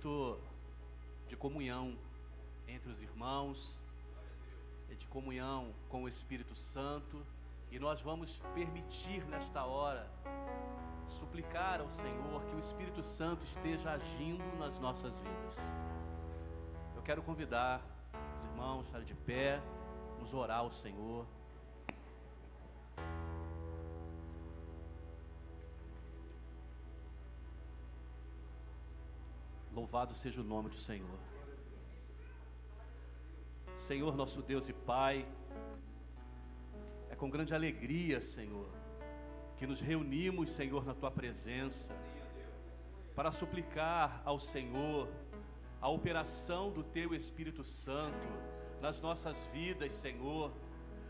momento de comunhão entre os irmãos, de comunhão com o Espírito Santo, e nós vamos permitir nesta hora, suplicar ao Senhor que o Espírito Santo esteja agindo nas nossas vidas. Eu quero convidar os irmãos a estarem de pé, vamos orar ao Senhor. Louvado seja o nome do Senhor. Senhor, nosso Deus e Pai, é com grande alegria, Senhor, que nos reunimos, Senhor, na Tua presença, para suplicar ao Senhor a operação do Teu Espírito Santo nas nossas vidas, Senhor,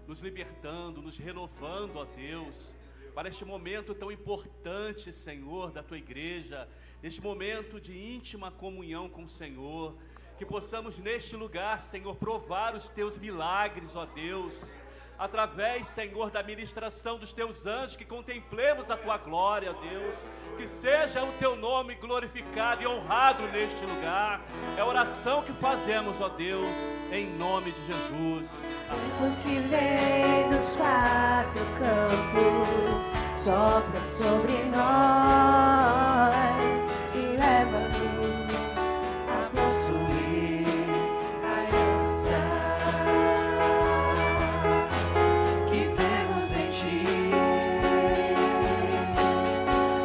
nos libertando, nos renovando, ó Deus, para este momento tão importante, Senhor, da Tua igreja, neste momento de íntima comunhão com o Senhor, que possamos neste lugar, Senhor, provar os Teus milagres, ó Deus, através, Senhor, da ministração dos Teus anjos, que contemplemos a Tua glória, ó Deus, que seja o Teu nome glorificado e honrado neste lugar. É a oração que fazemos, ó Deus, em nome de Jesus. O que vem dos quatro campos sopra sobre nós e leva-nos a possuir a herança que temos em Ti.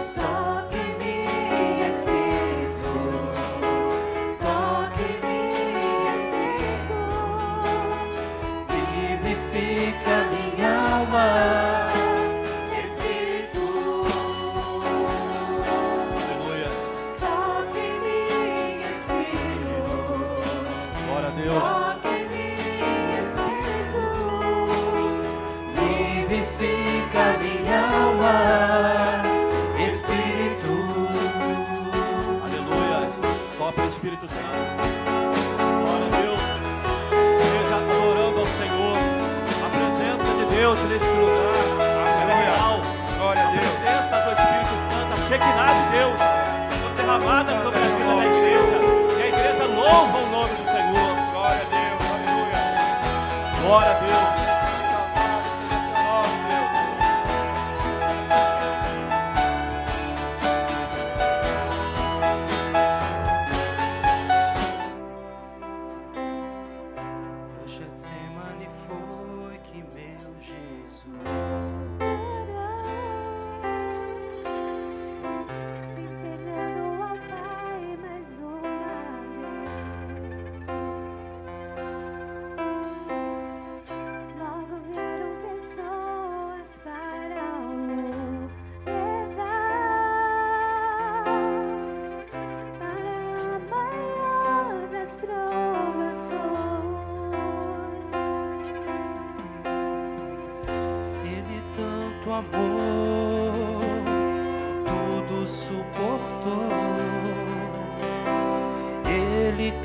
Sopra em mim, Espírito, toque em mim, Espírito, vivifica minha alma. Espírito Santo, glória a Deus. Esteja adorando ao Senhor. A presença de Deus neste lugar, ela é real. Glória a Deus. A presença do Espírito Santo, a Shekinah de Deus, foi derramada sobre a vida da igreja, e a igreja louva o nome do Senhor. Glória a Deus, aleluia. Glória a Deus.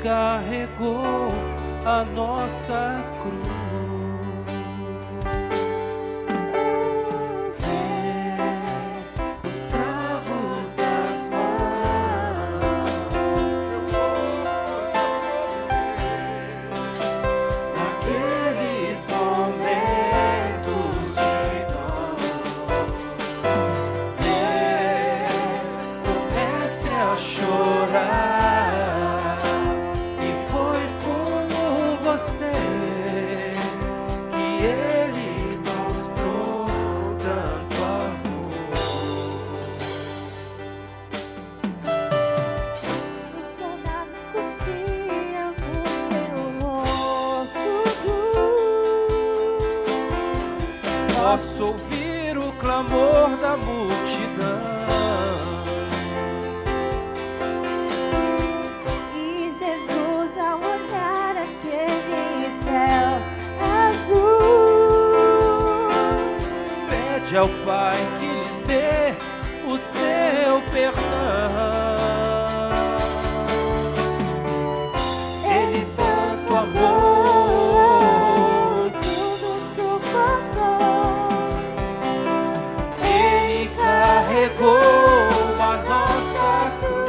Carregou a nossa cruz. Vê os cravos das mãos, naqueles momentos de dor. Vê o mestre a chorar. Posso ouvir o clamor da multidão. E Jesus, ao olhar aquele céu azul, pede ao Pai que lhes dê o seu perdão. Ele tanto amou, carregou a nossa cruz.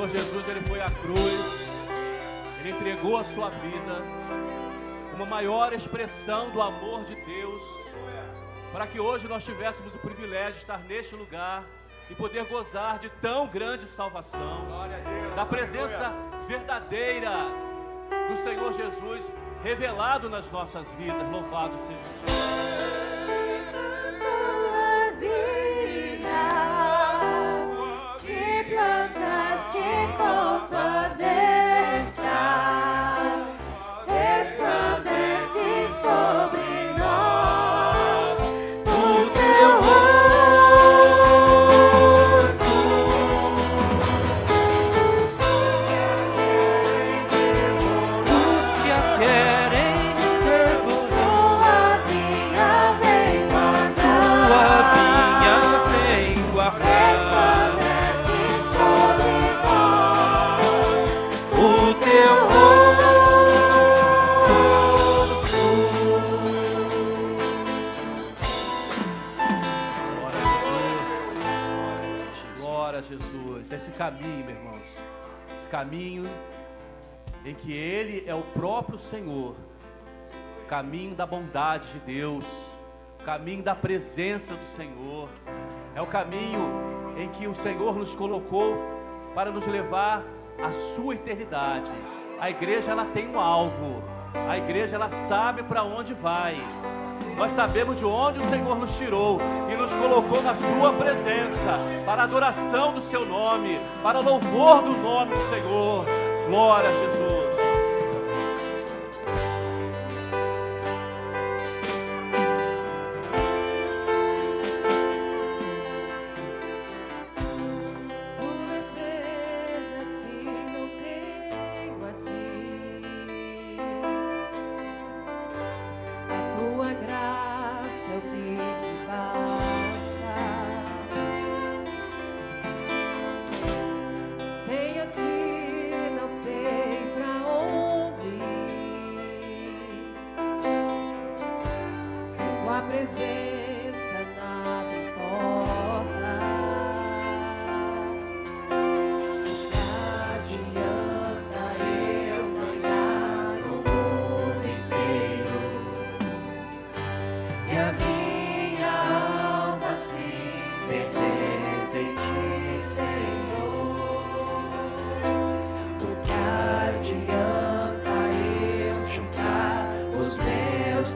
Senhor Jesus, Ele foi à cruz, Ele entregou a sua vida, uma maior expressão do amor de Deus, para que hoje nós tivéssemos o privilégio de estar neste lugar e poder gozar de tão grande salvação, da presença verdadeira do Senhor Jesus revelado nas nossas vidas. Louvado seja Jesus. Que plantaste com tua destra, resplandece sobre nós o teu rosto. Os que a querem devorar, tua vinha vem guardar, tua vinha vem guardar. Esse caminho, meus irmãos, esse caminho em que Ele é o próprio Senhor, o caminho da bondade de Deus, o caminho da presença do Senhor, é o caminho em que o Senhor nos colocou para nos levar à sua eternidade. A igreja, ela tem um alvo, a igreja, ela sabe para onde vai. Nós sabemos de onde o Senhor nos tirou e nos colocou na sua presença, para a adoração do seu nome, para o louvor do nome do Senhor. Glória a Jesus.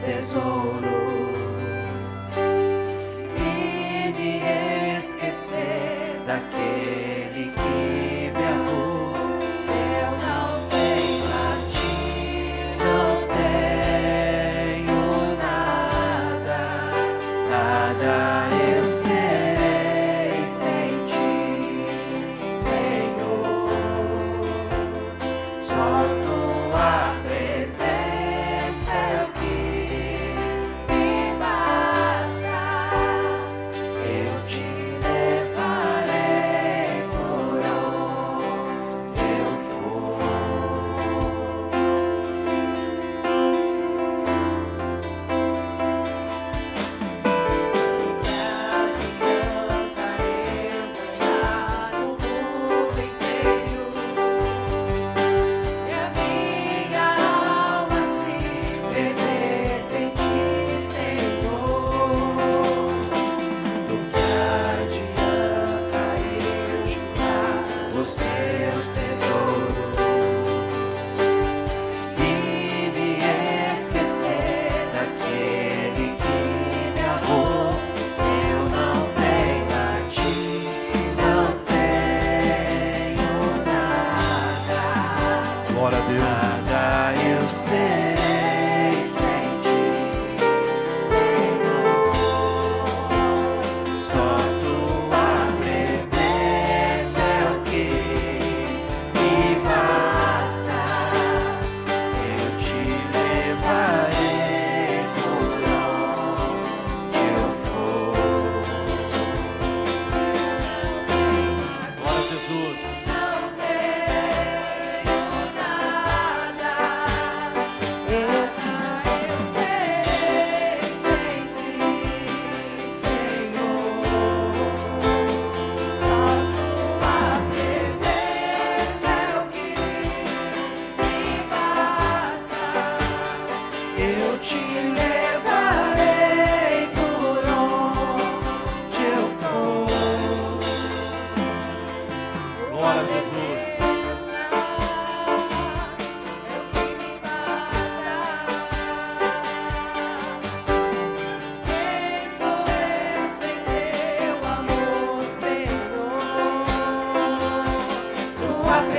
Tesouros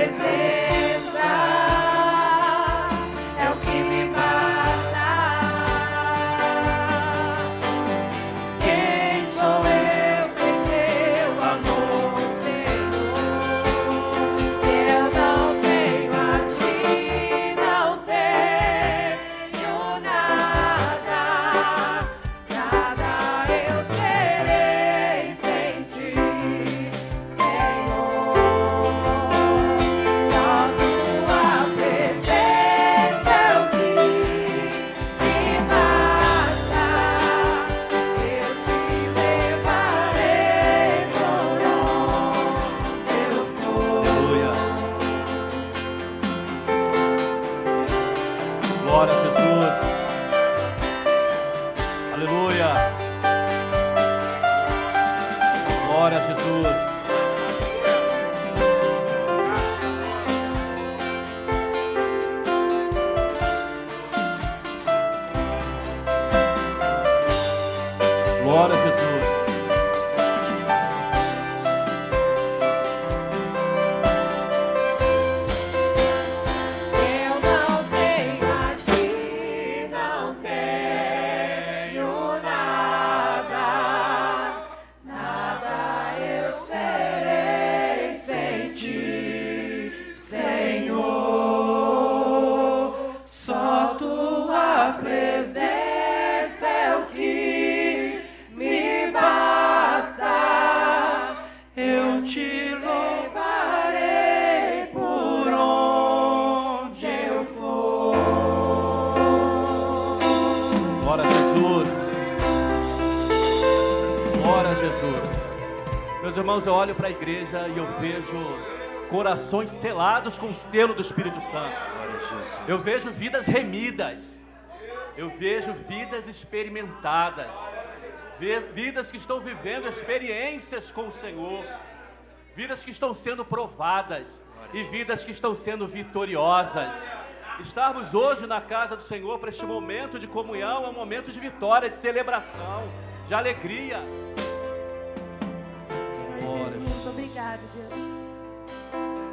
presença é o que me basta. Quem sou eu sem teu amor, Senhor? Se eu não tenho a ti, não tenho nada. Nada eu serei sem ti, Senhor. Só tua presença é o que me basta. Eu te levarei por onde eu for. Aleluia. Glória a Jesus. Aleluia. Glória a Jesus. Glória a Jesus. Eu não tenho a ti, não tenho nada. Nada eu serei sem ti, Senhor. Só tua presença é o que me basta. Eu te levarei por onde eu for. Glória a Jesus. Glória a Jesus. Meus irmãos, eu olho para a igreja e eu vejo corações selados com o selo do Espírito Santo. Eu vejo vidas remidas. Eu vejo vidas experimentadas. Vidas que estão vivendo experiências com o Senhor. Vidas que estão sendo provadas. E vidas que estão sendo vitoriosas. Estarmos hoje na casa do Senhor para este momento de comunhão é um momento de vitória, de celebração, de alegria. Senhor Jesus, obrigado, Deus,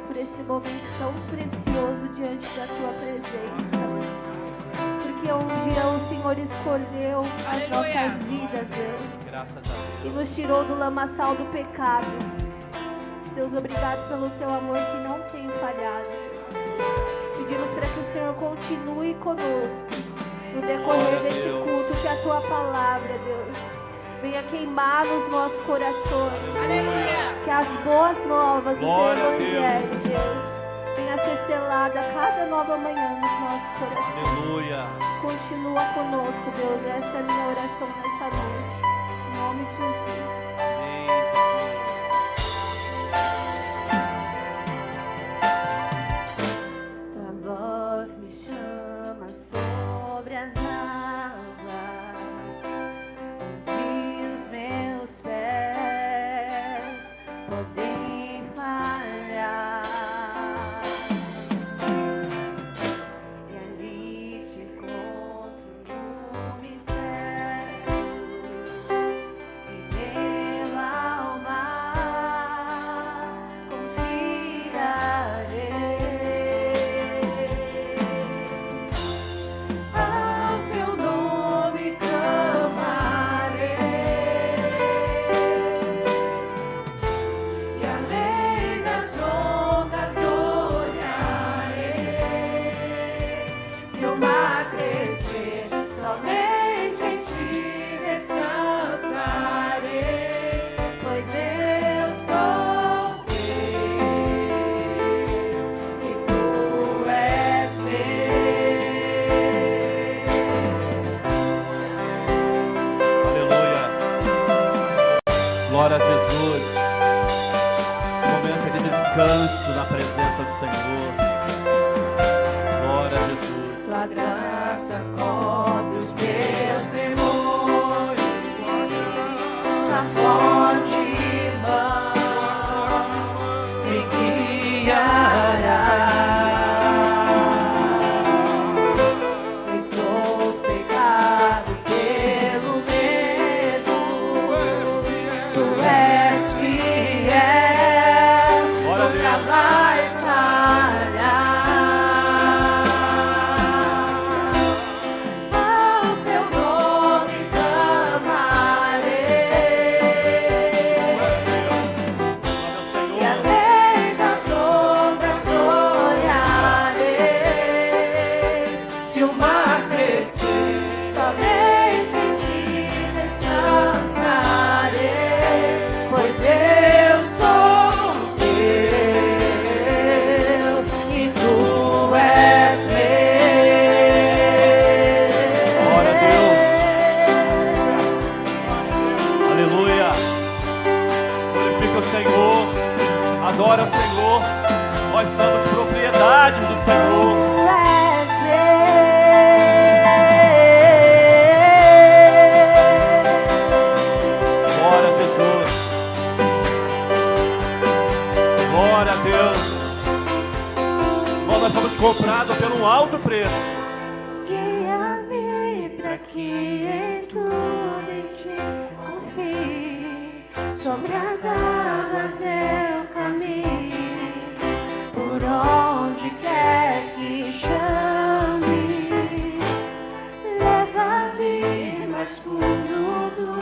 por esse momento tão precioso diante da tua presença. Porque um dia o Senhor escolheu as nossas vidas, Deus, Graças a Deus. e nos tirou do lamaçal do pecado. Deus, obrigado pelo teu amor que não tem falhado. Pedimos para que o Senhor continue conosco no decorrer Glória a desse Deus. culto, que a tua palavra, Deus, venha queimar nos nossos corações. Que as boas novas do teu Glória a evangelho, Deus. Deus, venha ser selada a cada nova manhã nos nossos corações. Aleluia. Continua conosco, Deus. Essa é a minha oração nessa noite. Em nome de Jesus. Tua voz me chama sobre as águas, onde os meus pés podem falhar. E ali te encontro no mistério, e meu alma confiarei. Ao teu nome clamarei, e além das ondas olharei. Se o mar crescer, somente em ti descansarei, pois eu sou teu e tu és Aleluia. Glória a Jesus. Esse momento é de descanso na presença do Senhor. Glória a Jesus. Tua graça cobre os meus temores, tua forte mão me guiará. Se estou cegado pelo medo, tu és fiel, Glória a nunca Deus. mais propriedades do Senhor. Glória a Jesus. Glória a Deus. Nós fomos comprados por um alto preço. Guia-me para que em tudo em ti confie. Sobre as águas eu caminho, por onde quer que chame. Leva-me mais fundo do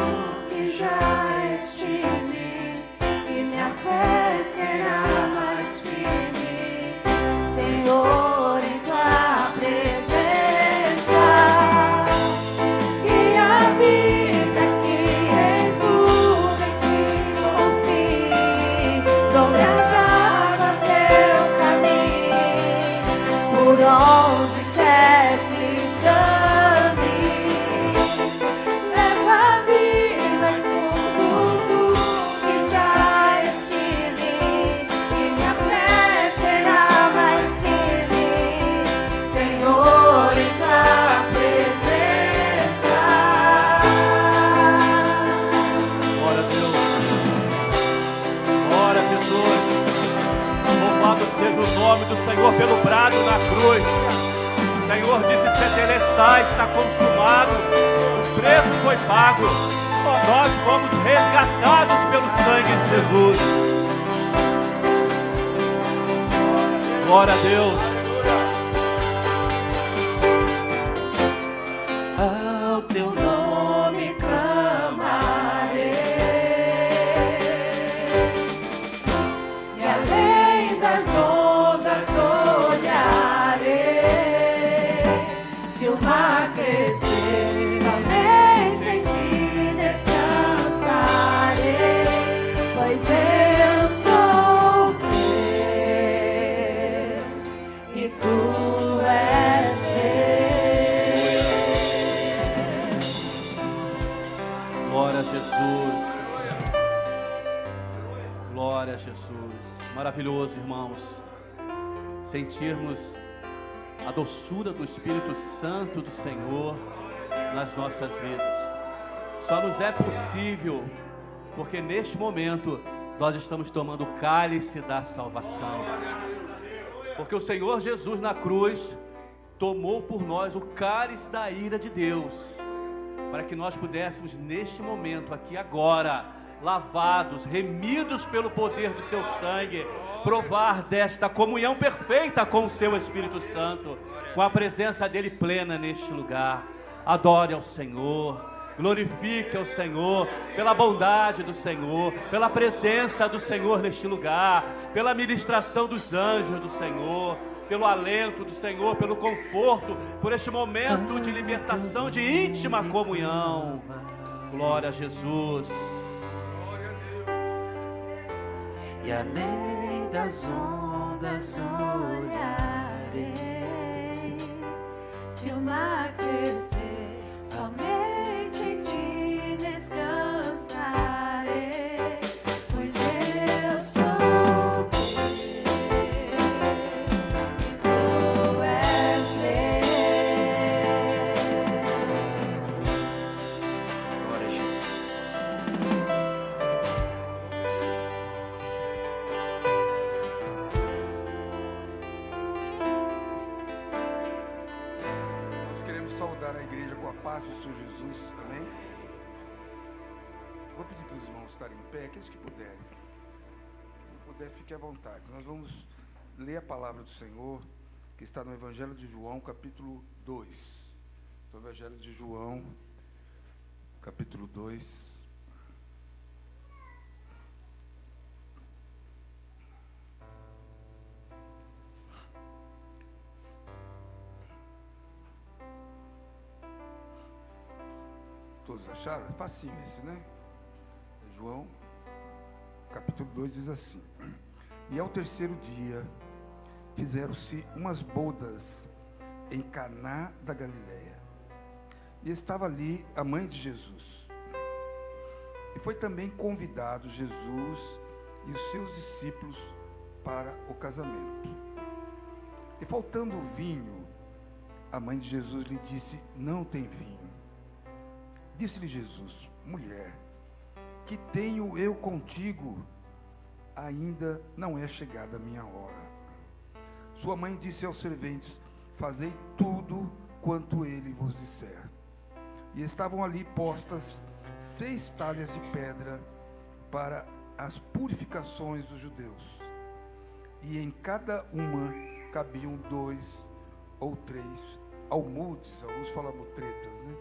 que já estive, e minha fé será mais firme. Senhor, em tua presença, guia-me para que em tudo em ti confie. Sobre as águas eu caminho, por onde quer que chame. Leva-me mais fundo do que já estive, e minha fé será mais firme. Senhor, em tua presença. Glória a Deus. Glória a Jesus. Louvado seja o nome do Senhor pelo brado na cruz. O Senhor disse: tetelestai, está consumado. O preço foi pago. Nós fomos resgatados pelo sangue de Jesus. Glória a Deus. Ao teu nome clamarei, e além das ondas olharei. Se o mar crescer, somente em ti descansarei, pois eu sou teu e tu és Glória a Jesus. Glória a Jesus. Maravilhoso, irmãos, sentirmos a doçura do Espírito Santo do Senhor nas nossas vidas. Só nos é possível porque neste momento nós estamos tomando o cálice da salvação. Porque o Senhor Jesus na cruz tomou por nós o cálice da ira de Deus, para que nós pudéssemos neste momento, aqui agora, lavados, remidos pelo poder do seu sangue, provar desta comunhão perfeita com o seu Espírito Santo, com a presença dele plena neste lugar. Adore ao Senhor, glorifique ao Senhor, pela bondade do Senhor, pela presença do Senhor neste lugar, pela ministração dos anjos do Senhor, pelo alento do Senhor, pelo conforto, por este momento de libertação, de íntima comunhão. Glória a Jesus. e além das ondas olharei. Se o mar crescer, somente em ti descansarei, pois eu sou teu, tu és meu. Glória a Jesus. Nós queremos saudar a igreja com a paz do Senhor Jesus, amém? Vou pedir para os irmãos estarem em pé, aqueles que puderem. Se não puder, fique à vontade. Nós vamos ler a palavra do Senhor, que está no Evangelho de João, capítulo 2. No Evangelho de João, capítulo 2. Todos acharam? É facinho esse, né? João, capítulo 2 diz assim: E ao terceiro dia fizeram-se umas bodas em Caná da Galileia, e estava ali a mãe de Jesus. E foi também convidado Jesus e os seus discípulos para o casamento. faltando vinho, a mãe de Jesus lhe disse: não tem vinho. Disse-lhe Jesus: mulher, que tenho eu contigo? Ainda não é chegada a minha hora. Sua mãe disse aos serventes: fazei tudo quanto ele vos disser. E estavam ali postas 6 talhas de pedra para as purificações dos judeus, e em cada uma cabiam 2 ou 3 almudes, alguns falam mutretas, né?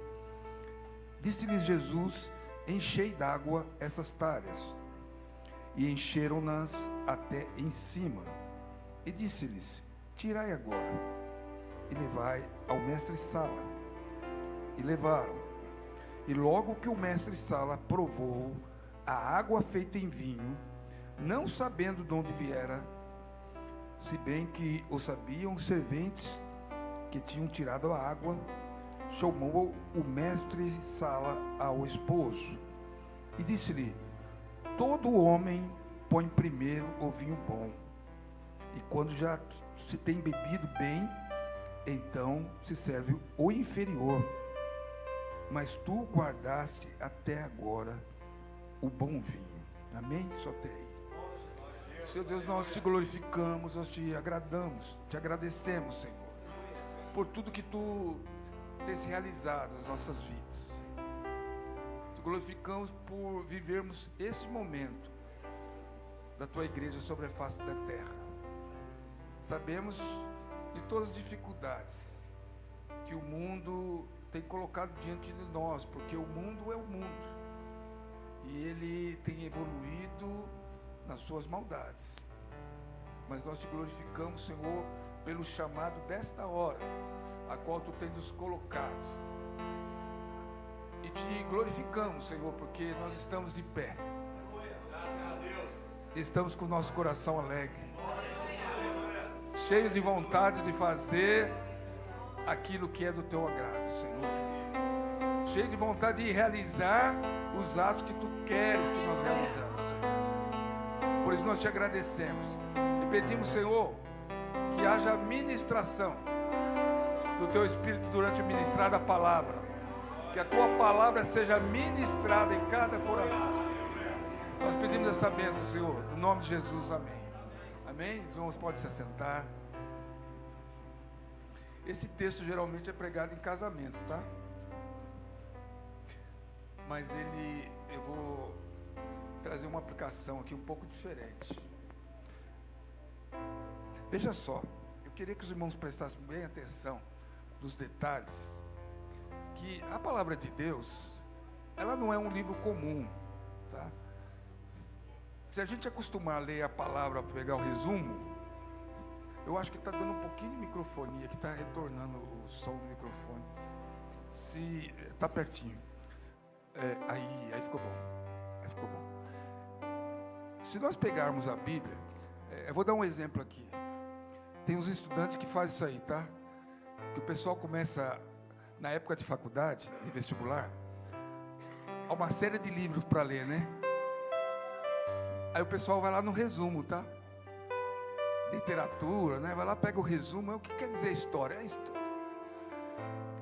Disse-lhes Jesus: enchei d'água essas talhas. E encheram-nas até em cima. E disse-lhes: tirai agora e levai ao mestre-sala. E levaram. E logo que o mestre-sala provou a água feita em vinho, não sabendo de onde viera, se bem que o sabiam os serventes que tinham tirado a água, chamou o mestre-sala ao esposo e disse-lhe: todo homem põe primeiro o vinho bom, e quando já se tem bebido bem, então se serve o inferior. Mas tu guardaste até agora o bom vinho. Amém? Só até aí. Senhor Deus, nós te glorificamos, nós te agradamos, te agradecemos, Senhor, por tudo que tu tens realizado nas nossas vidas. Te glorificamos por vivermos esse momento da tua igreja sobre a face da terra. Sabemos de todas as dificuldades que o mundo tem colocado diante de nós, porque o mundo é o mundo e ele tem evoluído nas suas maldades. Mas nós te glorificamos, Senhor, pelo chamado desta hora, a qual tu tens nos colocado. E te glorificamos, Senhor, porque nós estamos em pé. Estamos com o nosso coração alegre, cheio de vontade de fazer aquilo que é do teu agrado, Senhor. Cheio de vontade de realizar os atos que tu queres que nós realizamos, Senhor. Por isso nós te agradecemos e pedimos, Senhor, que haja ministração do teu Espírito durante o ministrar da palavra, que a tua palavra seja ministrada em cada coração. Nós pedimos essa bênção, Senhor, no nome de Jesus, amém. Amém? Os irmãos podem se assentar. Esse texto geralmente é pregado em casamento, tá? Mas eu vou trazer uma aplicação aqui um pouco diferente. Veja só, eu queria que os irmãos prestassem bem atenção nos detalhes, que a palavra de Deus, ela não é um livro comum, tá? Se a gente acostumar a ler a palavra, pegar o resumo, eu acho que está dando um pouquinho de microfonia, que está retornando o som do microfone. Se está pertinho, aí ficou bom, aí ficou bom. Se nós pegarmos a Bíblia, eu vou dar um exemplo aqui. Tem uns estudantes que fazem isso aí, tá? Que o pessoal começa na época de faculdade, de vestibular, há uma série de livros para ler, né? Aí o pessoal vai lá no resumo, tá? Literatura, né? Vai lá, pega o resumo. O que quer dizer história? É história.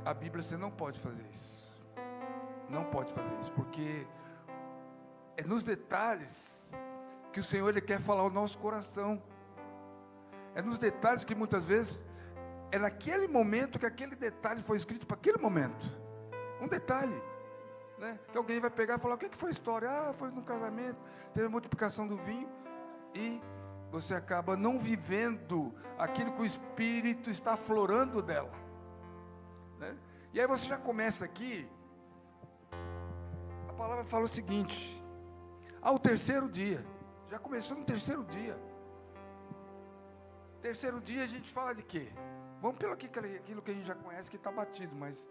A Bíblia você não pode fazer isso. Não pode fazer isso, porque é nos detalhes que o Senhor Ele quer falar ao nosso coração. É nos detalhes que muitas vezes é naquele momento que aquele detalhe foi escrito para aquele momento. Um detalhe, né? Que alguém vai pegar e falar: o que foi a história? Ah, foi no casamento, teve a multiplicação do vinho, e você acaba não vivendo aquilo que o Espírito está aflorando dela, né? E aí você já começa aqui, a palavra fala o seguinte: ao terceiro dia, já começou no terceiro dia. Terceiro dia a gente fala de quê? Vamos pelo aquilo que a gente já conhece, que está batido, mas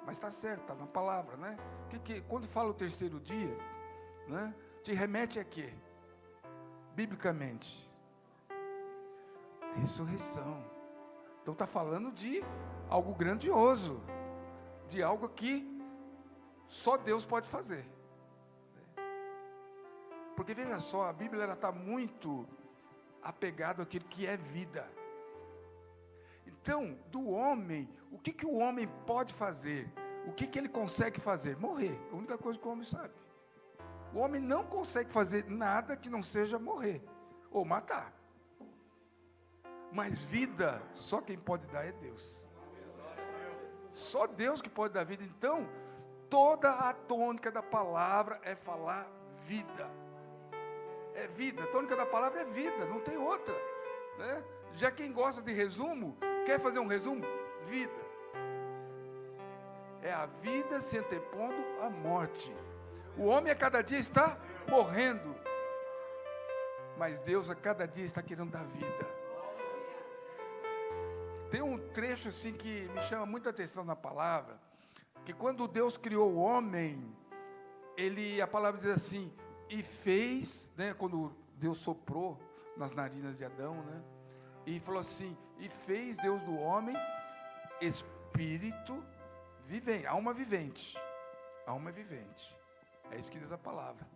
está certo, está na palavra, né? Quando fala o terceiro dia, né, te remete a quê? Biblicamente, ressurreição. Então está falando de algo grandioso, de algo que só Deus pode fazer. Porque veja só, a Bíblia está muito apegada àquilo que é vida. Então, do homem, o que o homem pode fazer? O que ele consegue fazer? Morrer. A única coisa que o homem sabe. O homem não consegue fazer nada que não seja morrer ou matar. Mas vida, só quem pode dar é Deus. Só Deus que pode dar vida. Então, toda a tônica da palavra é falar vida. É vida. A tônica da palavra é vida, não tem outra, né? Já quem gosta de resumo, quer fazer um resumo? Vida. É a vida se antepondo à morte. O homem a cada dia está morrendo, mas Deus a cada dia está querendo dar vida. Tem um trecho assim que me chama muita atenção na palavra, que quando Deus criou o homem, a palavra diz assim, e fez, né, quando Deus soprou nas narinas de Adão, né, e falou assim, e fez Deus do homem espírito vivente, alma vivente, alma vivente. É isso que diz a palavra.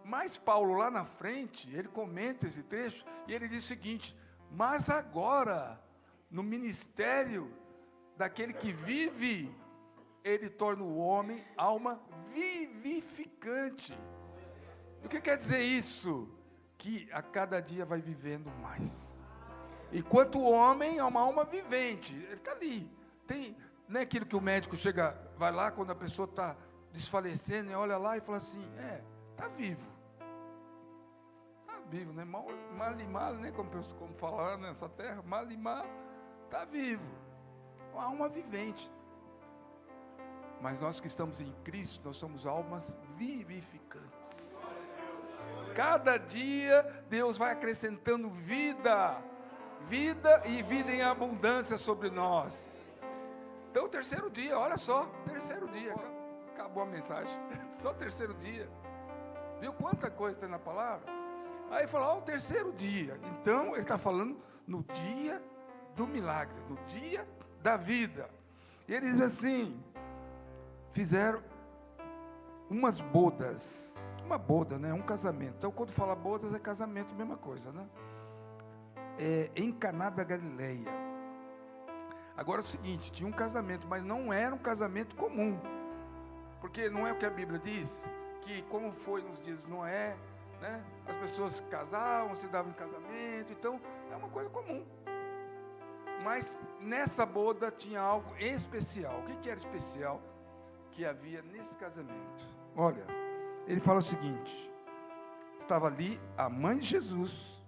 Mas Paulo lá na frente, ele comenta esse trecho e ele diz o seguinte: mas agora, no ministério daquele que vive, ele torna o homem alma vivificante. E o que quer dizer isso? Que a cada dia vai vivendo mais. Enquanto o homem é uma alma vivente, ele está ali. Não é aquilo que o médico chega, vai lá quando a pessoa está desfalecendo, e olha lá e fala assim, está vivo. Está vivo, né? Mal e mal, né? Como falar nessa terra, mal e mal, está vivo. Uma alma vivente. Mas nós que estamos em Cristo, nós somos almas vivificantes. Cada dia Deus vai acrescentando vida e vida em abundância sobre nós. Então, o terceiro dia, olha só, terceiro dia, acabou a mensagem, só o terceiro dia. Viu quanta coisa tem na palavra? Aí falou, o terceiro dia. Então, ele está falando no dia do milagre, no dia da vida. E ele diz assim, fizeram umas bodas, uma boda, né, um casamento. Então, quando fala bodas, é casamento, mesma coisa, né? Em Caná da Galileia. Agora é o seguinte, tinha um casamento, mas não era um casamento comum. Porque não é o que a Bíblia diz, que como foi nos dias de Noé, né, as pessoas casavam, se davam em casamento, então é uma coisa comum. Mas nessa boda tinha algo especial. O que era especial que havia nesse casamento? Olha, ele fala o seguinte, estava ali a mãe de Jesus,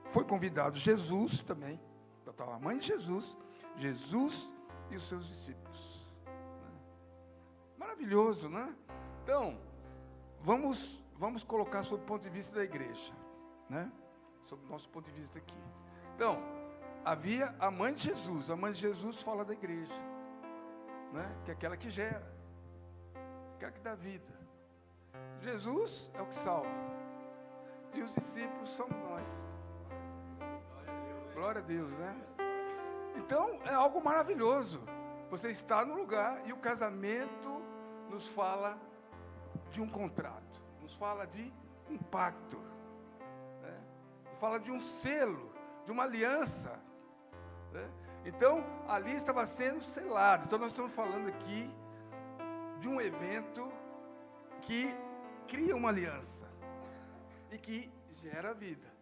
foi convidado Jesus também, estava a mãe de Jesus, Jesus e os seus discípulos. Maravilhoso, né? Então, vamos colocar sob o ponto de vista da igreja, né? Sob o nosso ponto de vista aqui. Então, havia a mãe de Jesus fala da igreja, né? Que é aquela que gera, aquela que dá vida. Jesus é o que salva, e os discípulos somos nós. Glória a Deus, né? Então, é algo maravilhoso. Você está no lugar e o casamento nos fala de um contrato, nos fala de um pacto, né? Nos fala de um selo, de uma aliança, né? Então, ali estava sendo selado. Então, nós estamos falando aqui de um evento que cria uma aliança e que gera vida.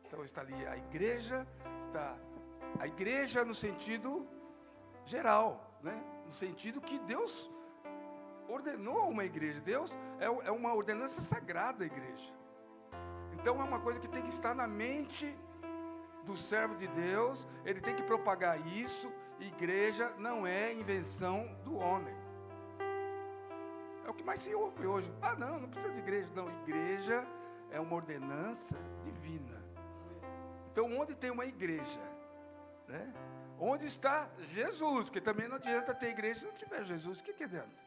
Então está ali a igreja no sentido geral, né? No sentido que Deus ordenou uma igreja. Deus é uma ordenança sagrada a igreja. Então é uma coisa que tem que estar na mente do servo de Deus, ele tem que propagar isso. Igreja não é invenção do homem. É o que mais se ouve hoje. Não precisa de igreja. Não, igreja é uma ordenança divina. Então, onde tem uma igreja, né? Onde está Jesus? Porque também não adianta ter igreja se não tiver Jesus. O que adianta?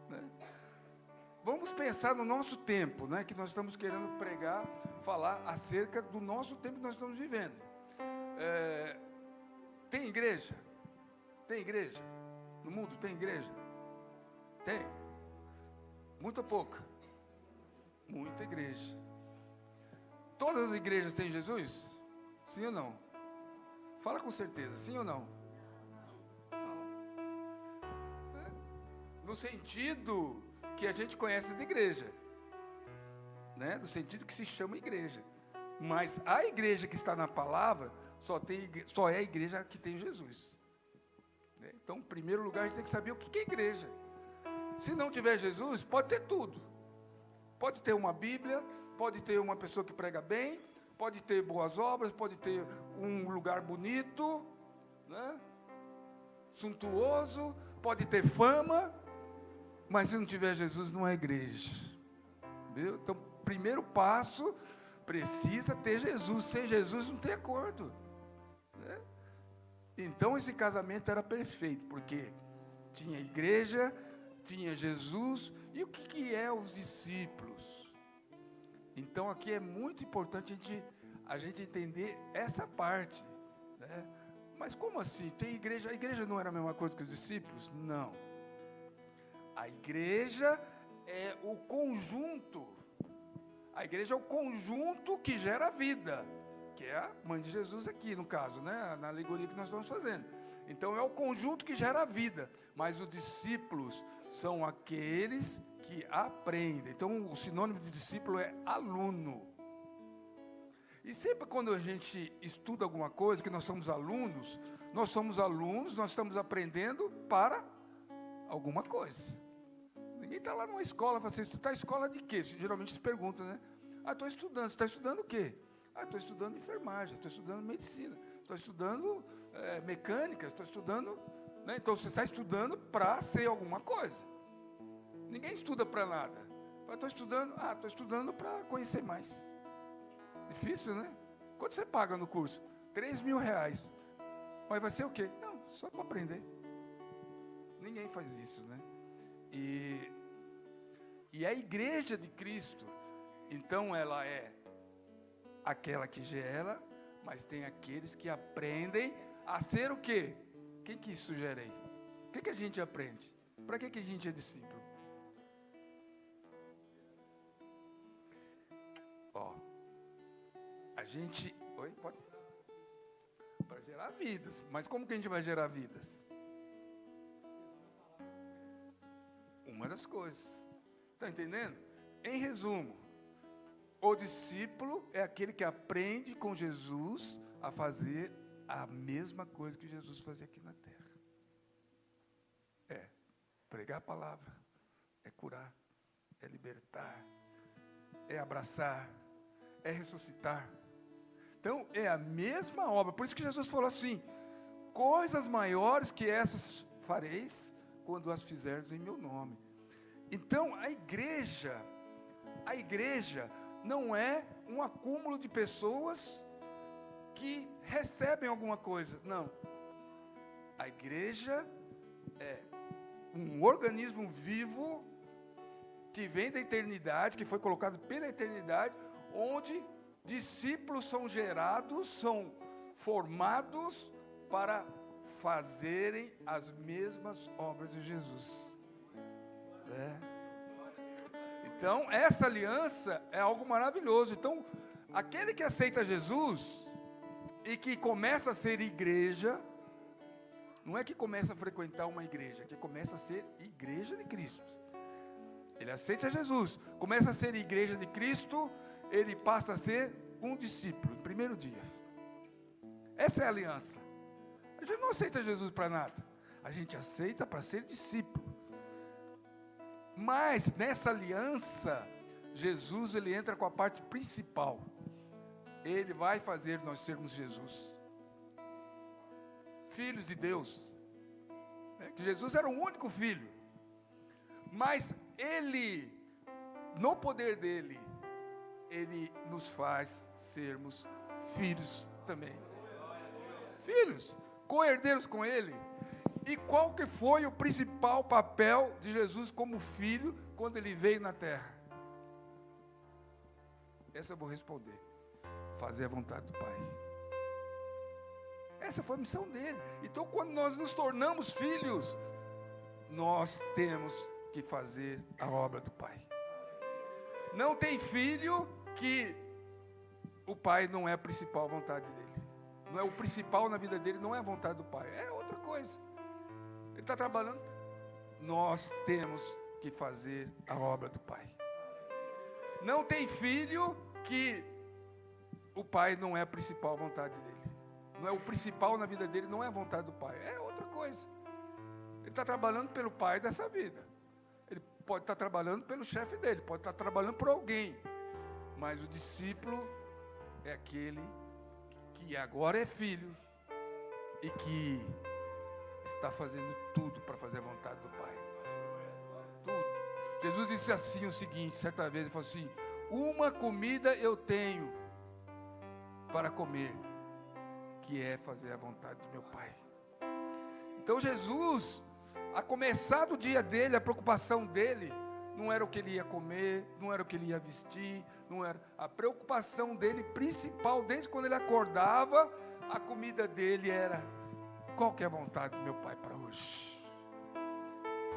Né? Vamos pensar no nosso tempo, né? Que nós estamos querendo pregar, falar acerca do nosso tempo que nós estamos vivendo. Tem igreja? Tem igreja? No mundo tem igreja? Tem. Muito ou pouca? Muita igreja. Todas as igrejas têm Jesus? Sim ou não? Fala com certeza, sim ou não? No sentido que a gente conhece de igreja, né? No sentido que se chama igreja. Mas a igreja que está na palavra só é a igreja que tem Jesus. Né? Então, em primeiro lugar, a gente tem que saber o que é igreja. Se não tiver Jesus, pode ter tudo. Pode ter uma Bíblia, pode ter uma pessoa que prega bem, pode ter boas obras, pode ter um lugar bonito, né? Suntuoso, pode ter fama, mas se não tiver Jesus, não é igreja. Viu? Então, primeiro passo, precisa ter Jesus. Sem Jesus não tem acordo. Né? Então, esse casamento era perfeito, porque tinha igreja, tinha Jesus, e o que é os discípulos? Então, aqui é muito importante a gente entender essa parte. Né? Mas como assim? Tem igreja? A igreja não era a mesma coisa que os discípulos? Não. A igreja é o conjunto. A igreja é o conjunto que gera a vida, que é a mãe de Jesus aqui, no caso, né? Na alegoria que nós estamos fazendo. Então, é o conjunto que gera a vida. Mas os discípulos são aqueles que aprendem. Então, o sinônimo de discípulo é aluno. E sempre quando a gente estuda alguma coisa, que nós somos alunos, nós estamos aprendendo para alguma coisa. Ninguém está lá numa escola, fala assim, você está em escola de quê? Geralmente se pergunta, né? Estou estudando. Você está estudando o quê? Estou estudando enfermagem, estou estudando medicina, estou estudando mecânica, estou estudando... Né? Então, você está estudando para ser alguma coisa. Ninguém estuda para nada. Estou estudando para conhecer mais. Difícil, né? Quanto você paga no curso? R$3.000. Mas vai ser o quê? Não, só para aprender. Ninguém faz isso, né? E a igreja de Cristo, então ela é aquela que gera, mas tem aqueles que aprendem a ser o quê? Quem que sugerei? O que a gente aprende? Para que a gente é discípulo? A gente... Oi? Pode? Para gerar vidas. Mas como que a gente vai gerar vidas? Uma das coisas. Está entendendo? Em resumo, o discípulo é aquele que aprende com Jesus a fazer a mesma coisa que Jesus fazia aqui na terra. É pregar a palavra, é curar, é libertar, é abraçar, é ressuscitar. Então, é a mesma obra. Por isso que Jesus falou assim, coisas maiores que essas fareis quando as fizerdes em meu nome. Então, a igreja não é um acúmulo de pessoas que recebem alguma coisa. Não. A igreja é um organismo vivo que vem da eternidade, que foi colocado pela eternidade, onde discípulos são gerados, são formados para fazerem as mesmas obras de Jesus. Então, essa aliança é algo maravilhoso. Então, aquele que aceita Jesus e que começa a ser igreja, não é que começa a frequentar uma igreja, é que começa a ser igreja de Cristo. Ele aceita Jesus, começa a ser igreja de Cristo, ele passa a ser um discípulo, no primeiro dia. Essa é a aliança. A gente não aceita Jesus para nada, a gente aceita para ser discípulo. Mas nessa aliança, Jesus ele entra com a parte principal. Ele vai fazer nós sermos Jesus, filhos de Deus. Que Jesus era o único filho, mas ele, no poder dele, ele nos faz sermos filhos também. Filhos, co-herdeiros com ele. E qual que foi o principal papel de Jesus como filho quando ele veio na terra? Essa eu vou responder. Fazer a vontade do Pai. Essa foi a missão dele. Então, quando nós nos tornamos filhos, nós temos que fazer a obra do Pai. Não tem filho que o Pai não é a principal vontade dele. não é o principal na vida dele, não é a vontade do Pai, é outra coisa. Ele está trabalhando. Nós temos que fazer a obra do Pai. Não tem filho que o Pai não é a principal vontade dele. Não é o principal na vida dele, não é a vontade do Pai, é outra coisa. Ele está trabalhando pelo Pai dessa vida. Ele pode estar trabalhando pelo chefe dele, pode estar trabalhando por alguém. Mas o discípulo é aquele que agora é filho e que está fazendo tudo para fazer a vontade do Pai. Tudo. Jesus disse assim o seguinte, certa vez, ele falou assim: uma comida eu tenho para comer, que é fazer a vontade do meu Pai. Então Jesus, a começar do dia dele, a preocupação dele não era o que ele ia comer, não era o que ele ia vestir, não era. A preocupação dele principal, desde quando ele acordava, a comida dele era: qual que é a vontade do meu Pai para hoje?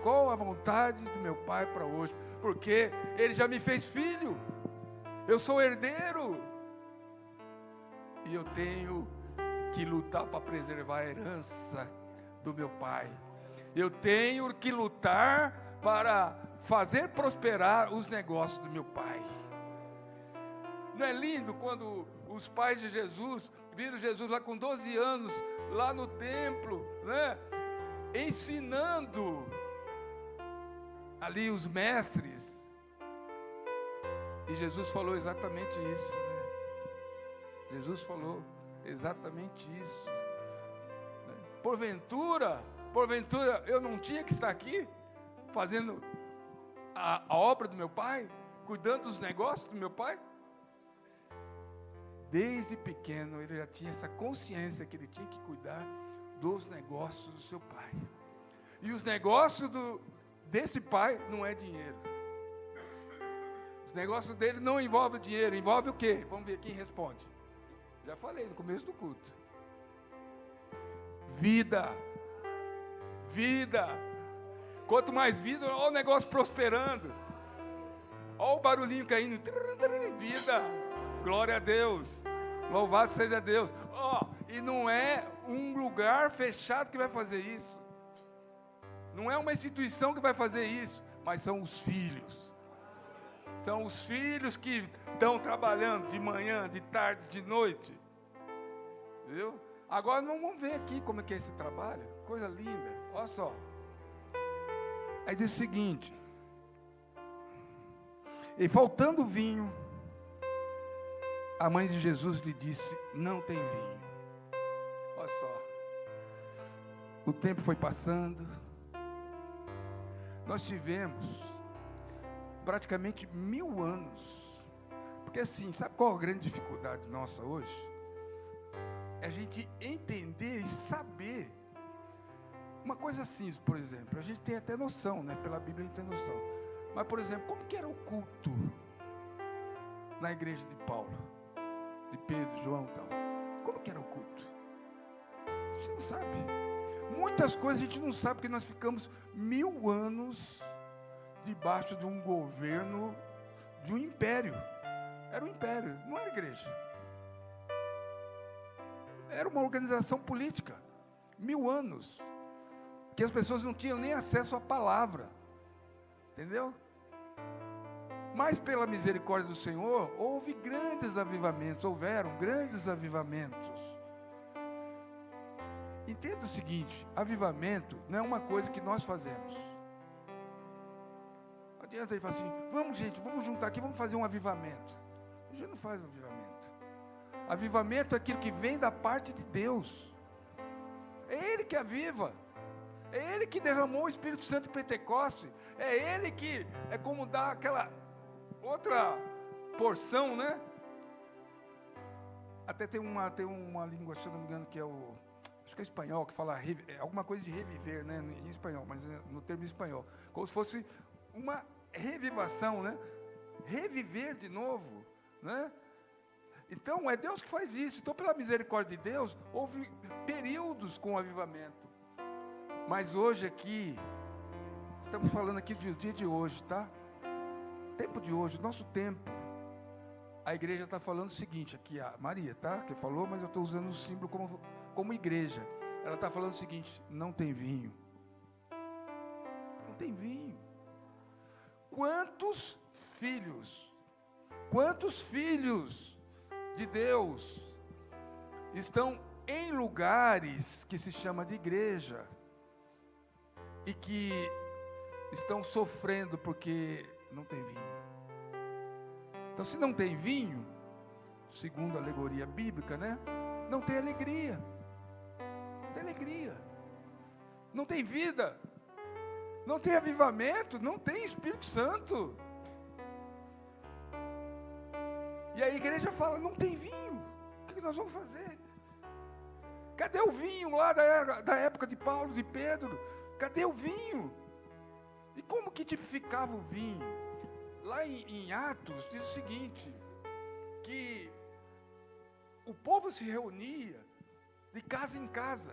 Qual a vontade do meu Pai para hoje? Porque ele já me fez filho, eu sou herdeiro, e eu tenho que lutar para preservar a herança do meu Pai. Eu tenho que lutar para fazer prosperar os negócios do meu Pai. Não é lindo quando os pais de Jesus viram Jesus lá com 12 anos, lá no templo, né? Ensinando ali os mestres. E Jesus falou exatamente isso, né? Jesus falou exatamente isso, né? Porventura eu não tinha que estar aqui fazendo a obra do meu Pai, cuidando dos negócios do meu Pai? Desde pequeno ele já tinha essa consciência que ele tinha que cuidar dos negócios do seu Pai. E os negócios desse Pai não é dinheiro. Os negócios dele não envolvem dinheiro, envolve o quê? Vamos ver quem responde. Já falei no começo do culto. Vida. Quanto mais vida, olha o negócio prosperando. Olha o barulhinho caindo. Vida. Glória a Deus. Louvado seja Deus. E não é um lugar fechado que vai fazer isso. Não é uma instituição que vai fazer isso. Mas são os filhos. São os filhos que estão trabalhando de manhã, de tarde, de noite. Entendeu? Agora vamos ver aqui como é que é esse trabalho. Coisa linda. Olha só. Aí diz o seguinte: e faltando vinho, a mãe de Jesus lhe disse: não tem vinho. Olha só. O tempo foi passando. Nós tivemos praticamente 1000 anos. Porque assim, sabe qual a grande dificuldade nossa hoje? É a gente entender e saber. Uma coisa assim, por exemplo, a gente tem até noção, né? Pela Bíblia a gente tem noção. Mas, por exemplo, como que era o culto na igreja de Paulo, de Pedro, João e tal? Como que era o culto? A gente não sabe. Muitas coisas a gente não sabe, porque nós ficamos 1000 anos debaixo de um governo, de um império. Era um império, não era igreja. Era uma organização política. 1000 anos. Que as pessoas não tinham nem acesso à palavra. Entendeu? Mas pela misericórdia do Senhor, houve grandes avivamentos. Houveram grandes avivamentos. Entenda o seguinte: avivamento não é uma coisa que nós fazemos. Não adianta ele falar assim: vamos gente, vamos juntar aqui, vamos fazer um avivamento. A gente não faz um avivamento. Avivamento é aquilo que vem da parte de Deus. É Ele que aviva. É Ele que derramou o Espírito Santo em Pentecostes. É Ele que é como dar aquela outra porção, né? Até tem uma língua, se eu não me engano, que é acho que é espanhol, que fala alguma coisa de reviver, né? Em espanhol, mas no termo espanhol. Como se fosse uma revivação, né? Reviver de novo, né? Então, é Deus que faz isso. Então, pela misericórdia de Deus, houve períodos com avivamento. Mas hoje aqui, estamos falando aqui do dia de hoje, tá? Tempo de hoje, nosso tempo. a igreja está falando o seguinte, aqui a Maria, tá? Que falou, mas eu estou usando o símbolo como igreja. Ela está falando o seguinte: não tem vinho. Não tem vinho. Quantos filhos de Deus estão em lugares que se chama de igreja e que estão sofrendo porque não tem vinho? Então, se não tem vinho, segundo a alegoria bíblica, né? Não tem alegria. Não tem alegria. Não tem vida. Não tem avivamento. Não tem Espírito Santo. E a igreja fala: não tem vinho. O que nós vamos fazer? Cadê o vinho lá da época de Paulo e Pedro? Cadê o vinho? E como que tipificava o vinho? Lá em Atos diz o seguinte, que o povo se reunia de casa em casa,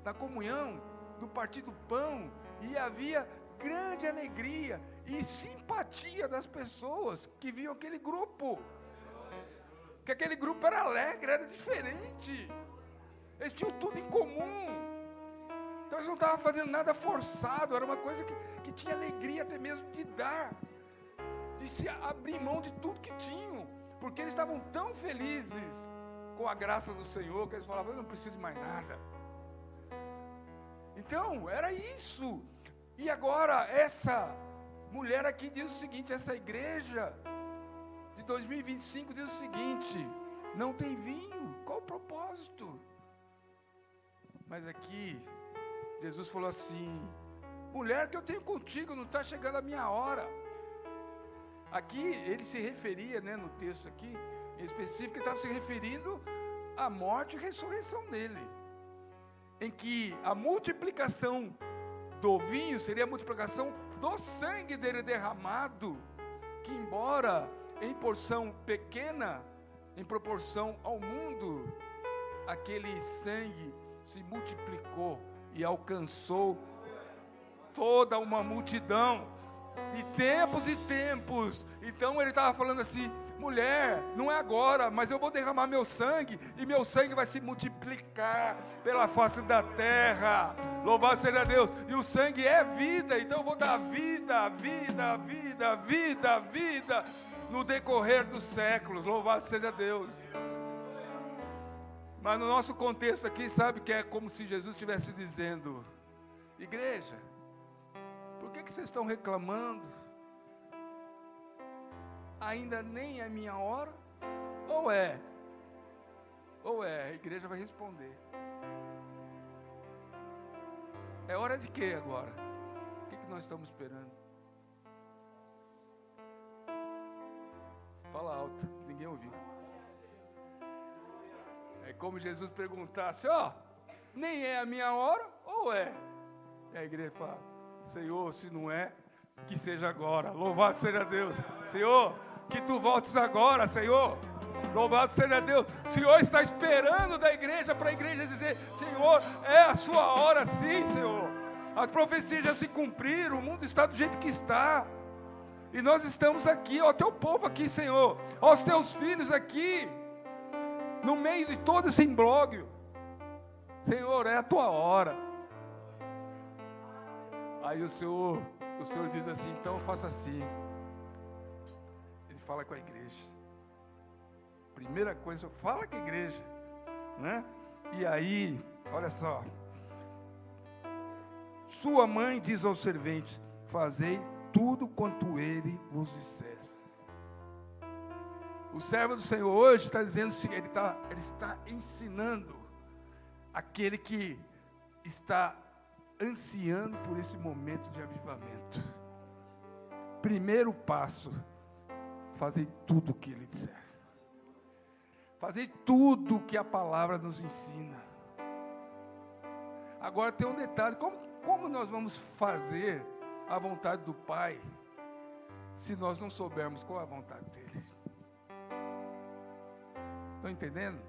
na comunhão, no partir do pão, e havia grande alegria e simpatia das pessoas que viam aquele grupo. Que aquele grupo era alegre, era diferente. Eles tinham tudo em comum. Então eles não estavam fazendo nada forçado, era uma coisa que tinha alegria até mesmo de dar, de se abrir mão de tudo que tinham, porque eles estavam tão felizes com a graça do Senhor, que eles falavam: eu não preciso de mais nada. Então, era isso. E agora, essa mulher aqui diz o seguinte, essa igreja de 2025 diz o seguinte: não tem vinho, qual o propósito? Mas aqui, Jesus falou assim: mulher, que eu tenho contigo, não está chegando a minha hora. Aqui ele se referia, né, no texto aqui, em específico, ele estava se referindo à morte e ressurreição dele, em que a multiplicação do vinho seria a multiplicação do sangue dele derramado, que embora em porção pequena, em proporção ao mundo, aquele sangue se multiplicou e alcançou toda uma multidão, de tempos e tempos. Então ele estava falando assim: mulher, não é agora, mas eu vou derramar meu sangue, e meu sangue vai se multiplicar pela face da terra. Louvado seja Deus. E o sangue é vida, então eu vou dar vida, vida, vida, vida, vida no decorrer dos séculos. Louvado seja Deus. Mas no nosso contexto aqui, sabe que é como se Jesus estivesse dizendo: igreja, por que vocês estão reclamando? Ainda nem é minha hora? Ou é? A igreja vai responder: é hora de quê agora? O que nós estamos esperando? Fala alto, que ninguém ouviu. É como Jesus perguntasse: nem é a minha hora, ou é? E a igreja fala: Senhor, se não é, que seja agora. Louvado seja Deus. Senhor, que tu voltes agora, Senhor. Louvado seja Deus. O Senhor está esperando da igreja, para a igreja dizer: Senhor, é a sua hora sim, Senhor. As profecias já se cumpriram, o mundo está do jeito que está. E nós estamos aqui, ó, teu povo aqui, Senhor. Ó, os teus filhos aqui, no meio de todo esse imbróglio. Senhor, é a tua hora. Aí o Senhor diz assim: então faça assim. Ele fala com a igreja. Primeira coisa, fala com a igreja, né? E aí, olha só. Sua mãe diz aos serventes: fazei tudo quanto ele vos disser. O servo do Senhor hoje está dizendo, ele está ensinando aquele que está ansiando por esse momento de avivamento. Primeiro passo: fazer tudo o que ele disser. Fazer tudo o que a palavra nos ensina. Agora tem um detalhe: como nós vamos fazer a vontade do Pai se nós não soubermos qual é a vontade dele? Estão entendendo?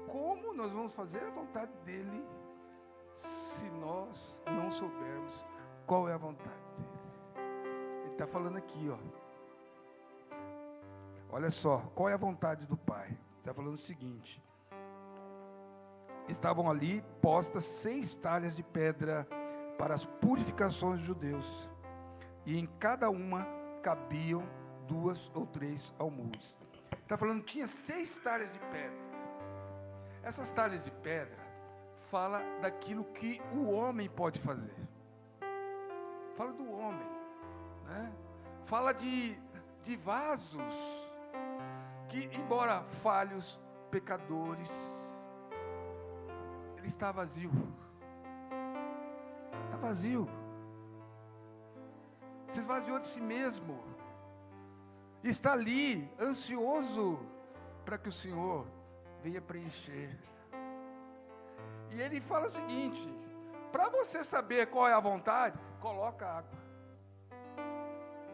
Como nós vamos fazer a vontade dele se nós não soubermos qual é a vontade dele? Ele está falando aqui, ó. Olha só, qual é a vontade do Pai? Está falando o seguinte: estavam ali postas 6 talhas de pedra para as purificações dos judeus, e em cada uma cabiam 2 ou 3 almuzes. Está falando que tinha 6 talhas de pedra. Essas talhas de pedra fala daquilo que o homem pode fazer. Fala do homem, né? Fala de vasos que, embora falhos, pecadores, ele está vazio. Está vazio. Se esvaziou de si mesmo. Está ali, ansioso, para que o Senhor venha preencher. E ele fala o seguinte: para você saber qual é a vontade, coloca água.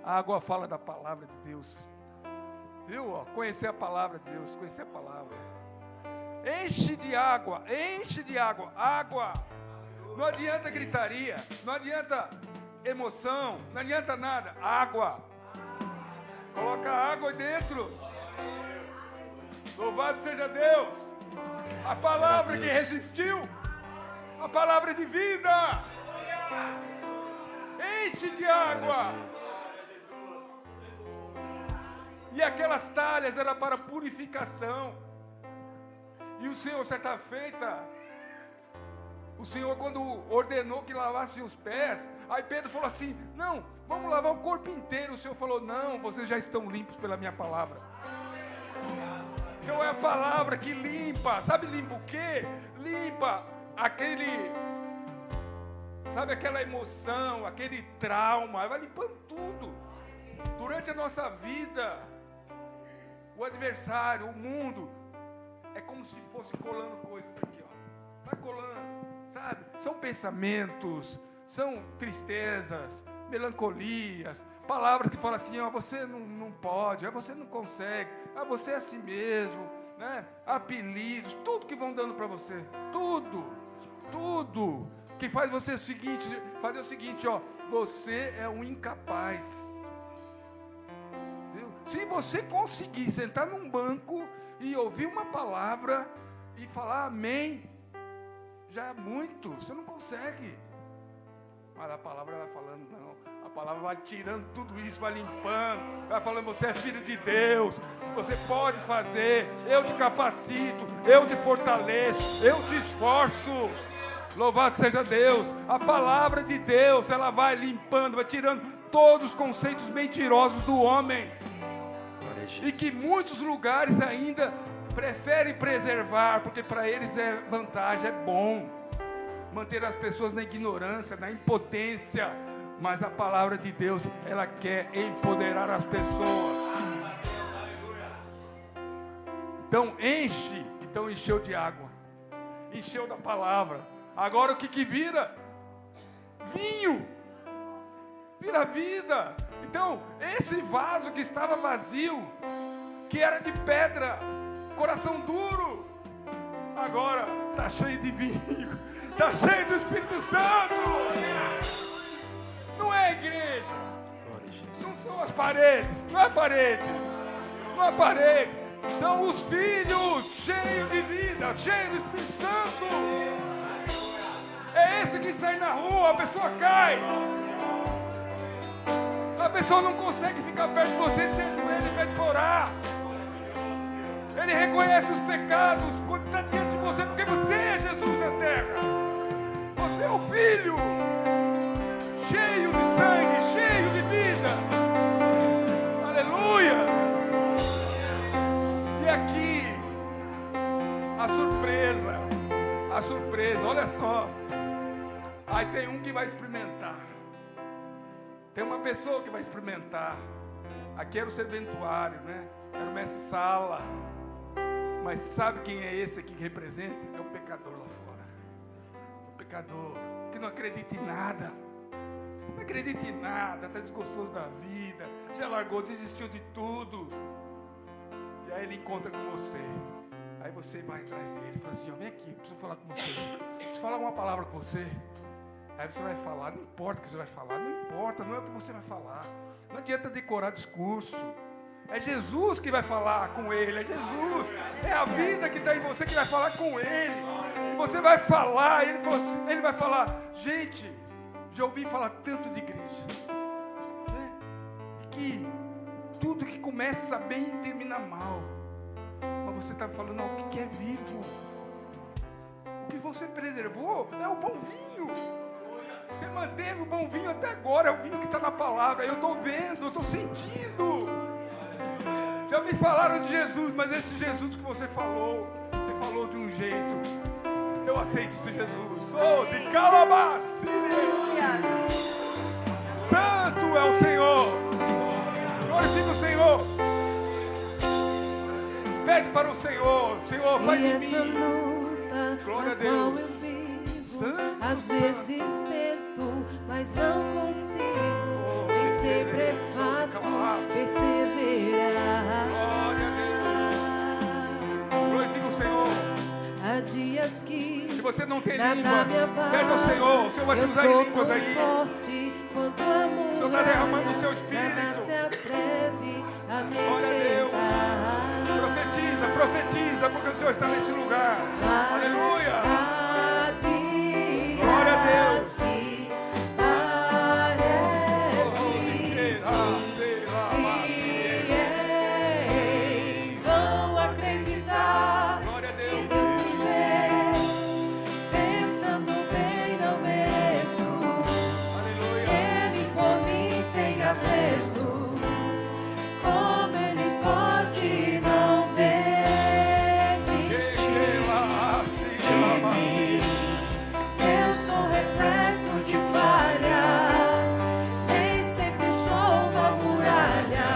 A água fala da palavra de Deus. Viu? Conhecer a palavra de Deus, conhecer a palavra. Enche de água, água. Não adianta gritaria, não adianta emoção, não adianta nada. Água. Coloca água aí dentro. Louvado seja Deus. A palavra que resistiu, a palavra de vida. Enche de água. E aquelas talhas eram para purificação. E o Senhor, certa feita, o Senhor, quando ordenou que lavassem os pés, aí Pedro falou assim: não, vamos lavar o corpo inteiro. O Senhor falou: não, vocês já estão limpos pela minha palavra. Então é a palavra que limpa. Sabe limpa o quê? Limpa aquele, sabe, aquela emoção, aquele trauma. Vai limpando tudo. Durante a nossa vida, o adversário, o mundo, é como se fosse colando coisas aqui, ó. Vai colando, sabe? São pensamentos, são tristezas, melancolias, palavras que falam assim: ó, você não pode, você não consegue, você é assim mesmo, né? Apelidos, tudo que vão dando para você, tudo que faz você fazer o seguinte, ó: você é um incapaz. Viu? Se você conseguir sentar num banco e ouvir uma palavra e falar amém, já é muito. Você não consegue. Mas a palavra vai falando, não. A palavra vai tirando tudo isso, vai limpando, vai falando: você é filho de Deus, você pode fazer, eu te capacito, eu te fortaleço, eu te esforço. Louvado seja Deus. A palavra de Deus, ela vai limpando, vai tirando todos os conceitos mentirosos do homem, e que muitos lugares ainda preferem preservar, porque para eles é vantagem, é bom manter as pessoas na ignorância, na impotência. Mas a palavra de Deus, ela quer empoderar as pessoas. Então encheu de água, encheu da palavra. Agora o que vira? Vinho. Vira vida. Então, esse vaso que estava vazio, que era de pedra, coração duro, agora está cheio de vinho, está cheio do Espírito Santo. Não é a igreja, não são as paredes, não é parede, são os filhos cheios de vida, cheios do Espírito Santo. É esse que sai na rua, a pessoa cai, a pessoa não consegue ficar perto de você, ele se ajoelha e pede para orar. Ele reconhece os pecados quando está diante de você, porque você é Jesus na terra. Você é o Filho, cheio de sangue, cheio de vida. Aleluia! E aqui, a surpresa, olha só. Aí tem um que vai experimentar. Tem uma pessoa que vai experimentar. Aqui era o serventuário, né? Era o mestre Sala. Mas sabe quem é esse aqui que representa? É o pecador lá fora. O pecador que não acredita em nada. Não acredita em nada, está desgostoso da vida, já largou, desistiu de tudo. E aí ele encontra com você. Aí você vai atrás dele e fala assim: ó, vem aqui, preciso falar com você. Preciso falar uma palavra com você. Aí você vai falar, não importa o que você vai falar, não importa, não é o que você vai falar. Não adianta decorar discurso. É Jesus que vai falar com ele, é Jesus. É a vida que está em você que vai falar com ele. E você vai falar, ele vai falar, gente, já ouvi falar tanto de igreja, né? E que tudo que começa bem termina mal. Mas você está falando, não, o que é vivo? O que você preservou é o bom vinho. Você manteve o bom vinho até agora, é o vinho que está na palavra. Eu estou vendo, eu estou sentindo. Já me falaram de Jesus, mas esse Jesus que você falou de um jeito. Eu aceito esse Jesus. Sou de Calabasas. Santo é o Senhor. Glorifica o Senhor. Pede para o Senhor. Senhor, faz E em essa mim. luta Glória a na qual Deus. eu vivo, Santo, às vezes tento, mas não consigo. Nem sempre é fácil perseverar. Glória a Deus. Glorifica o Senhor. Há dias que Se você não tem nada língua, me abala. pede ao Senhor. O Senhor vai te Eu usar em sou línguas tão aí. forte quanto a O Senhor está derramando o seu Nada espírito. se atreve a me Glória a Deus. enfrentar. Profetiza, profetiza, porque o Senhor está nesse lugar. Aleluia. Há dias Glória a Deus. que parece que vão acreditar Glória a que Deus. Deus me vê pensando bem, não mereço. Aleluia. Ele por mim tem apreço. Como ele pode não desistir de mim? Eu sou repleto de falhas, sei sempre sou uma muralha.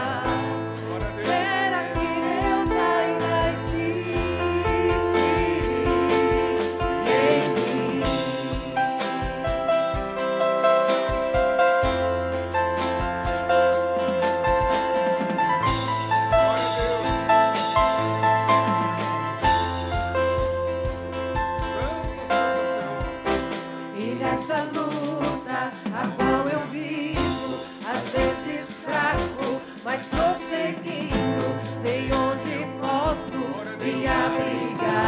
Glória a Deus. Será que Deus ainda existe em mim? E nessa luta a qual eu vivo, às vezes fraco, mas prosseguindo, sei onde posso me abrigar.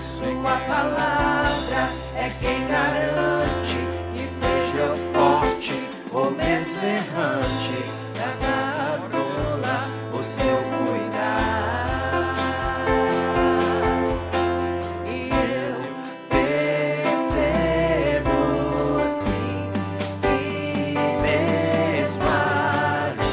Sua palavra é quem garante que seja eu forte ou mesmo errante, nada anula o seu cuidar. E eu percebo sim que mesmo ali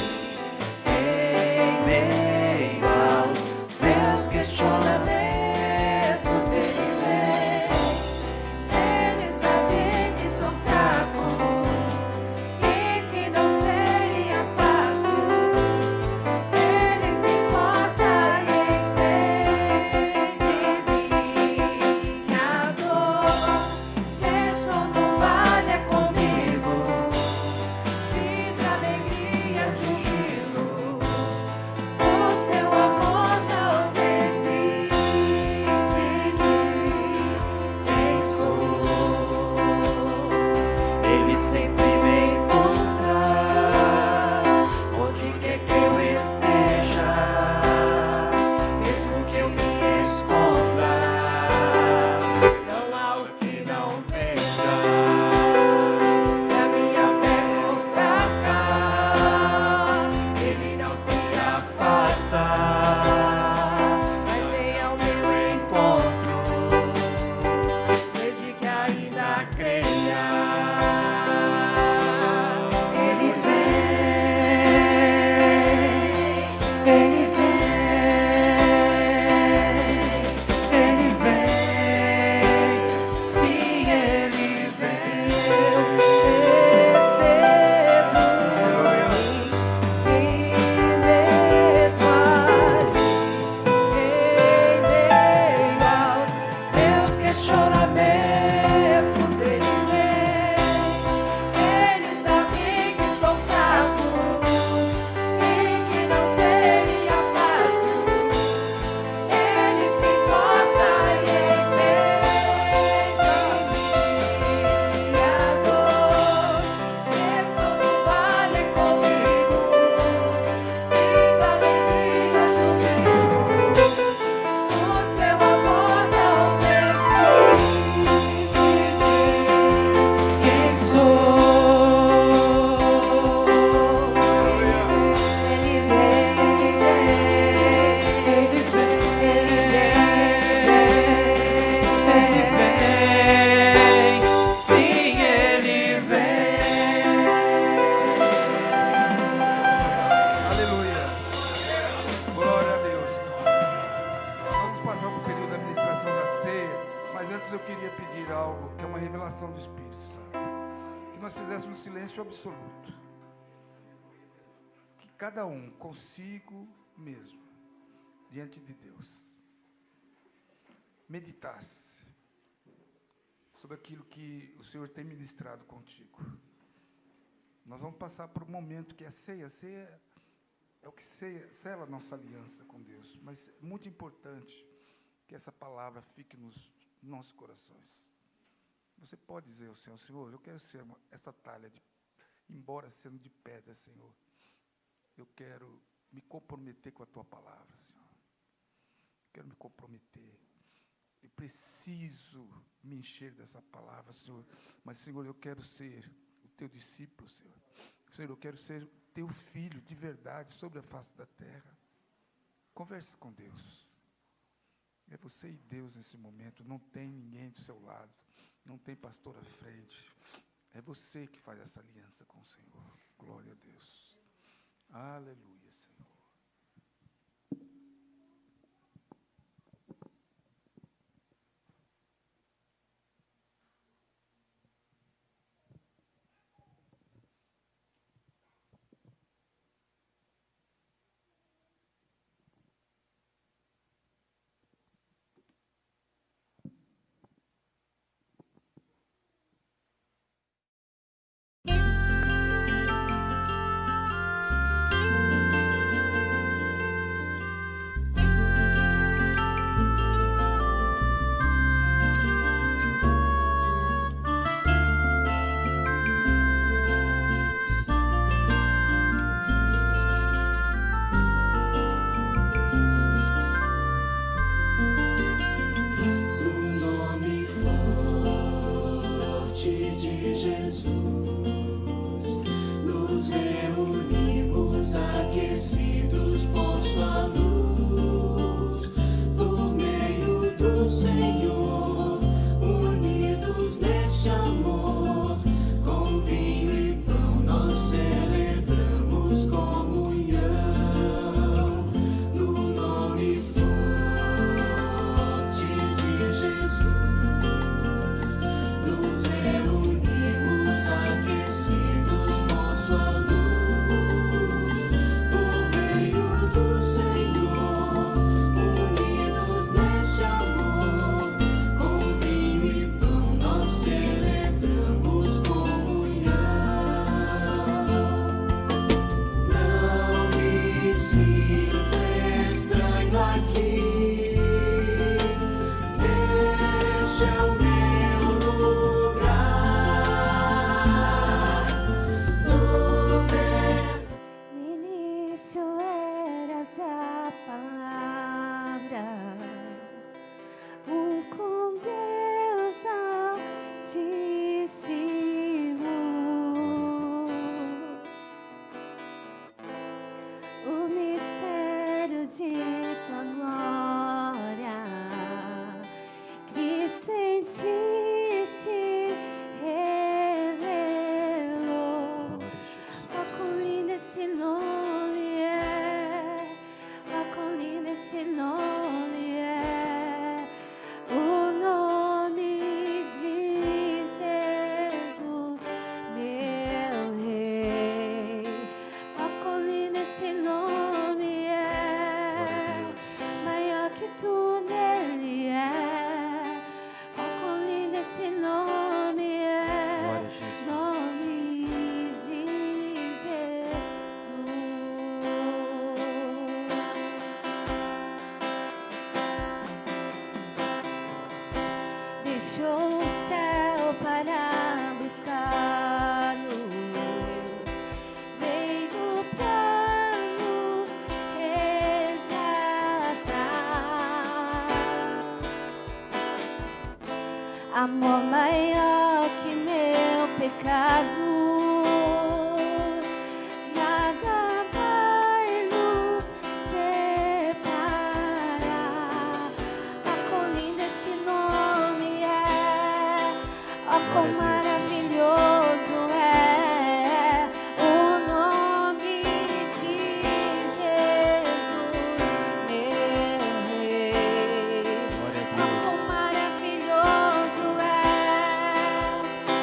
absoluto. Que cada um consigo mesmo, diante de Deus, meditasse sobre aquilo que o Senhor tem ministrado contigo. Nós vamos passar por um momento que é a ceia. A ceia é o que sela a nossa aliança com Deus. Mas é muito importante que essa palavra fique nos nossos corações. Você pode dizer ao Senhor: Senhor, eu quero ser essa talha, embora sendo de pedra, Senhor. Eu quero me comprometer com a Tua palavra, Senhor. Eu quero me comprometer. Eu preciso me encher dessa palavra, Senhor. Mas, Senhor, eu quero ser o Teu discípulo, Senhor. Senhor, eu quero ser Teu filho de verdade sobre a face da terra. Converse com Deus. É você e Deus nesse momento. Não tem ninguém do seu lado. Não tem pastor à frente. É você que faz essa aliança com o Senhor. Glória a Deus. Aleluia, Senhor. Amor maior que meu pecado, nada vai nos separar. Ó, quão lindo esse nome é, ó, quão maravilhoso é o nome de Jesus, meu Rei. Ó, quão maravilhoso é,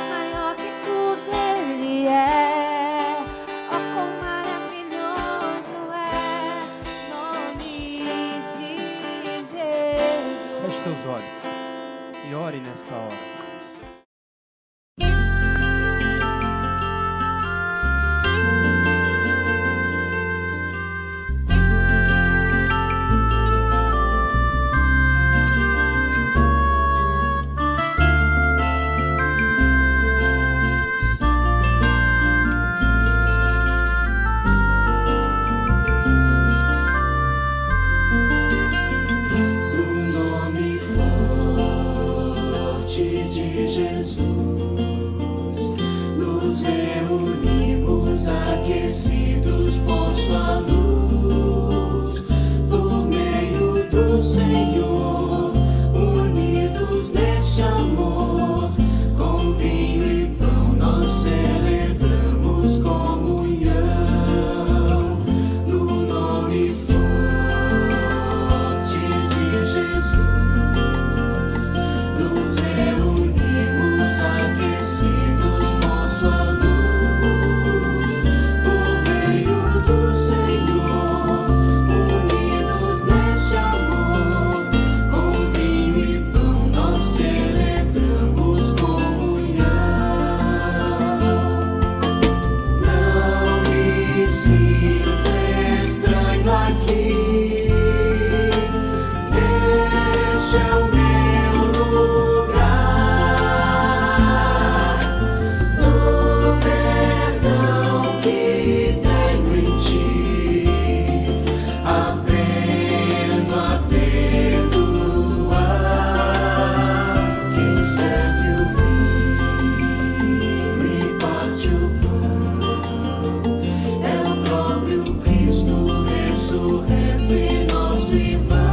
maior que tudo Ele seus olhos e ore nesta hora. Cristo ressurreto em nosso irmão.